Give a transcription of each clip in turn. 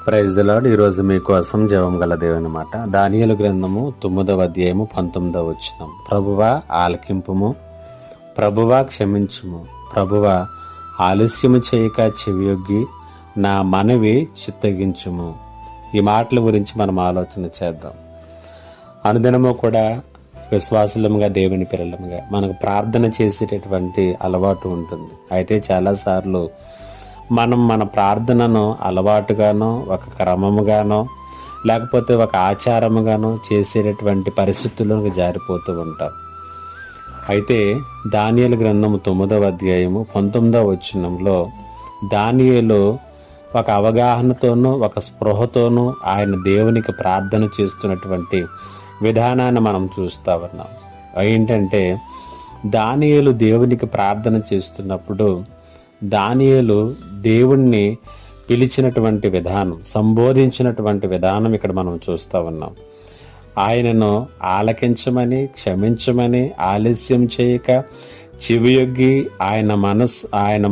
Praise the lord. ఈరోజు మీకోసం జవం గల దేవుని మాట. దానియేలు గ్రంథము 9వ అధ్యాయము 19వ వచనం. ప్రభువా ఆలకింపుము, ప్రభువా క్షమించుము, ప్రభువా ఆలస్యము చేయక చెవియొగ్గి నా మనవి చిత్తగించుము. ఈ మాటల గురించి మనం ఆలోచన చేద్దాం. అనుదినము కూడా విశ్వాసులముగా, దేవుని పిల్లలముగా మనకు ప్రార్థన చేసేటటువంటి అలవాటు ఉంటుంది. అయితే చాలాసార్లు మనం మన ప్రార్థనను అలవాటుగానో, ఒక క్రమముగానో, లేకపోతే ఒక ఆచారముగానో చేసేటటువంటి పరిస్థితుల్లోకి జారిపోతూ ఉంటాం. అయితే దానియేలు గ్రంథము 9వ అధ్యాయము 19వ వచనంలో దానియేలు ఒక అవగాహనతోనూ, ఒక స్పృహతోనూ ఆయన దేవునికి ప్రార్థన చేస్తున్నటువంటి విధానాన్ని మనం చూస్తూ ఉన్నాం. ఏంటంటే దానియేలు దేవునికి ప్రార్థన చేస్తున్నప్పుడు దానియేలు దేవుణ్ణి పిలిచినటువంటి విధానం, సంబోధించినటువంటి విధానం ఇక్కడ మనం చూస్తూ ఉన్నాం. ఆయనను ఆలకించమని, క్షమించమని, ఆలస్యం చేయక చెవియొగ్గి ఆయన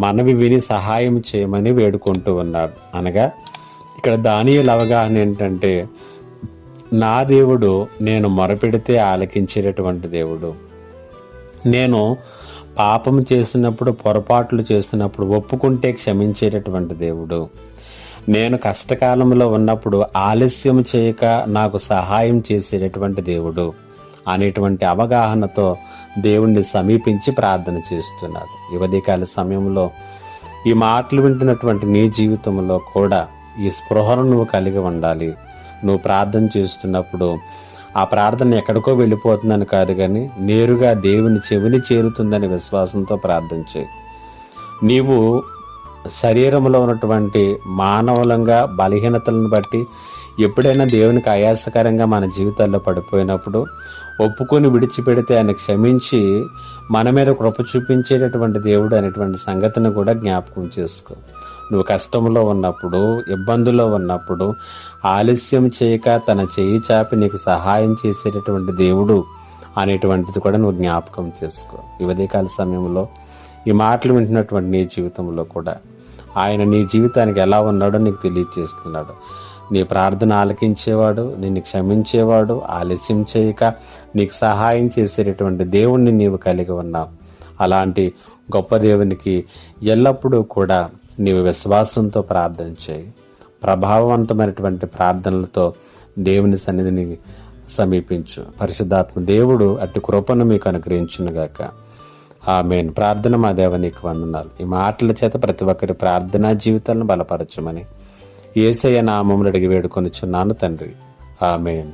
మనవి విని సహాయం చేయమని వేడుకుంటూ ఉన్నాడు. అనగా ఇక్కడ దానియేలు అవగాహన ఏంటంటే, నా దేవుడు నేను మొరపెడితే ఆలకించేటటువంటి దేవుడు, నేను పాపం చేసినప్పుడు, పొరపాట్లు చేస్తున్నప్పుడు ఒప్పుకుంటే క్షమించేటటువంటి దేవుడు, నేను కష్టకాలంలో ఉన్నప్పుడు ఆలస్యం చేయక నాకు సహాయం చేసేటటువంటి దేవుడు అనేటువంటి అవగాహనతో దేవుణ్ణి సమీపించి ప్రార్థన చేస్తున్నాడు. ఈ ఉదయకాల సమయంలో ఈ మాటలు వింటున్నటువంటి నీ జీవితంలో కూడా ఈ స్పృహను నువ్వు కలిగి ఉండాలి. నువ్వు ప్రార్థన చేస్తున్నప్పుడు ఆ ప్రార్థన ఎక్కడికో వెళ్ళిపోతుందని కాదు, కానీ నేరుగా దేవుని చెవిని చేరుతుందని విశ్వాసంతో ప్రార్థన చేయి. నీవు శరీరంలో ఉన్నటువంటి మానవులంగా బలహీనతలను బట్టి ఎప్పుడైనా దేవునికి ఆయాసకరంగా మన జీవితాల్లో పడిపోయినప్పుడు ఒప్పుకొని విడిచిపెడితే ఆయన క్షమించి మన మీద కృప చూపించేటటువంటి దేవుడు అనేటువంటి సంగతిని కూడా జ్ఞాపకం చేసుకో. నువ్వు కష్టంలో ఉన్నప్పుడు, ఇబ్బందుల్లో ఉన్నప్పుడు ఆలస్యం చేయక తన చేయి చాపి నీకు సహాయం చేసేటటువంటి దేవుడు అనేటువంటిది కూడా నువ్వు జ్ఞాపకం చేసుకో. ఈ ఉదయకాల సమయంలో ఈ మాటలు వింటున్నటువంటి నీ జీవితంలో కూడా ఆయన నీ జీవితానికి ఎలా ఉన్నాడో నీకు తెలియజేస్తున్నాడు. నీ ప్రార్థన ఆలకించేవాడు, నిన్ను క్షమించేవాడు, ఆలస్యం చేయక నీకు సహాయం చేసేటటువంటి దేవుణ్ణి నీవు కలిగి ఉన్నావు. అలాంటి గొప్ప దేవునికి ఎల్లప్పుడూ కూడా నీవు విశ్వాసంతో ప్రార్థన చేయి. ప్రభావవంతమైనటువంటి ప్రార్థనలతో దేవుని సన్నిధిని సమీపించు. పరిశుద్ధాత్మ దేవుడు అట్టి కృపను మీకు అనుగ్రహించునుగాక. ఆమేన్. ప్రార్థన. మా దేవ నీకు వందనాలు. ఈ మాటల చేత ప్రతి ఒక్కరి ప్రార్థనా జీవితాలను బలపరచమని యేసయ్య నామములో అడిగి వేడుకొనుచున్నాను తండ్రి. ఆమేన్.